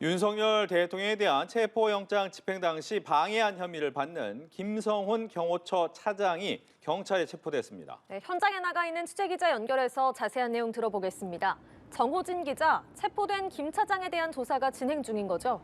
윤석열 대통령에 대한 체포영장 집행 당시 방해한 혐의를 받는 김성훈 경호처 차장이 경찰에 체포됐습니다. 네, 현장에 나가 있는 취재기자 연결해서 자세한 내용 들어보겠습니다. 정호진 기자, 체포된 김 차장에 대한 조사가 진행 중인 거죠?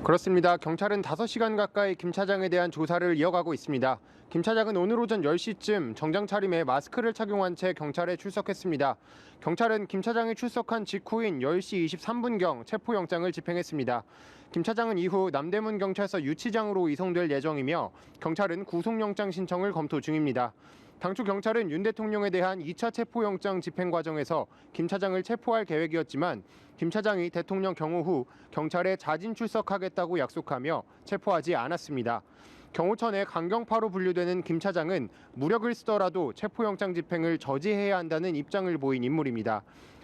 그렇습니다. 경찰은 5시간 가까이 김 차장에 대한 조사를 이어가고 있습니다. 김 차장은 오늘 오전 10시쯤 정장 차림에 마스크를 착용한 채 경찰에 출석했습니다. 경찰은 김 차장이 출석한 직후인 10시 23분경 체포영장을 집행했습니다. 김 차장은 이후 남대문 경찰서 유치장으로 이송될 예정이며 경찰은 구속영장 신청을 검토 중입니다. 당초 경찰은 윤 대통령에 대한 2차 체포영장 집행 과정에서 김 차장을 체포할 계획이었지만 김 차장이 대통령 경호 후 경찰에 자진 출석하겠다고 약속하며 체포하지 않았습니다. 경호처 내 강경파로 분류되는 김 차장은 무력을 쓰더라도 체포영장 집행을 저지해야 한다는 입장을 보인 인물입니다.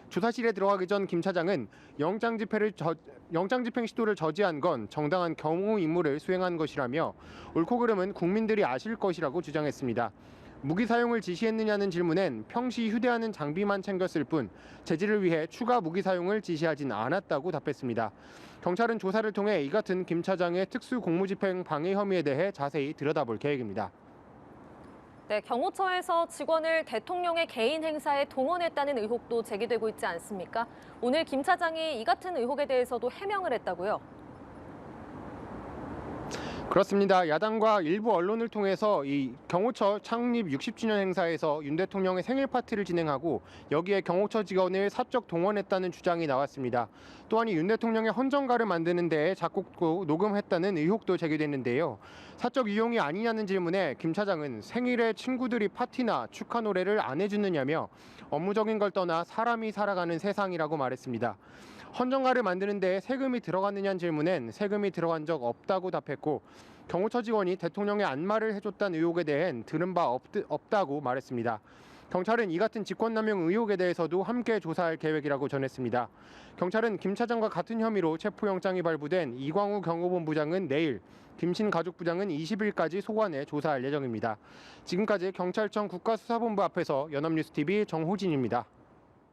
조사실에 들어가기 전 김 차장은 영장 집행 시도를 저지한 건 정당한 경호 임무를 수행한 것이라며 옳고 그름은 국민들이 아실 것이라고 주장했습니다. 무기 사용을 지시했느냐는 질문엔 평시 휴대하는 장비만 챙겼을 뿐 제지를 위해 추가 무기 사용을 지시하진 않았다고 답했습니다. 경찰은 조사를 통해 이 같은 김 차장의 특수 공무집행 방해 혐의에 대해 자세히 들여다볼 계획입니다. 네, 경호처에서 직원을 대통령의 개인 행사에 동원했다는 의혹도 제기되고 있지 않습니까? 오늘 김 차장이 이 같은 의혹에 대해서도 해명을 했다고요? 그렇습니다. 야당과 일부 언론을 통해서 이 경호처 창립 60주년 행사에서 윤 대통령의 생일 파티를 진행하고 여기에 경호처 직원을 사적 동원했다는 주장이 나왔습니다. 또한 윤 대통령의 헌정가를 만드는 데에 작곡도 녹음했다는 의혹도 제기됐는데요. 사적 이용이 아니냐는 질문에 김 차장은 생일에 친구들이 파티나 축하 노래를 안 해주느냐며 업무적인 걸 떠나 사람이 살아가는 세상이라고 말했습니다. 헌정가를 만드는 데 세금이 들어갔느냐는 질문엔 세금이 들어간 적 없다고 답했고 경호처 직원이 대통령의 안마를 해줬다는 의혹에 대hen 들은 바 없다고 말했습니다. 경찰은 이 같은 직권남용 의혹에 대해서도 함께 조사할 계획이라고 전했습니다. 경찰은 김 차장과 같은 혐의로 체포영장이 발부된 이광우 경호본부장은 내일, 김신 가족부장은 20일까지 소환해 조사할 예정입니다. 지금까지 경찰청 국가수사본부 앞에서 연합뉴스TV 정호진입니다.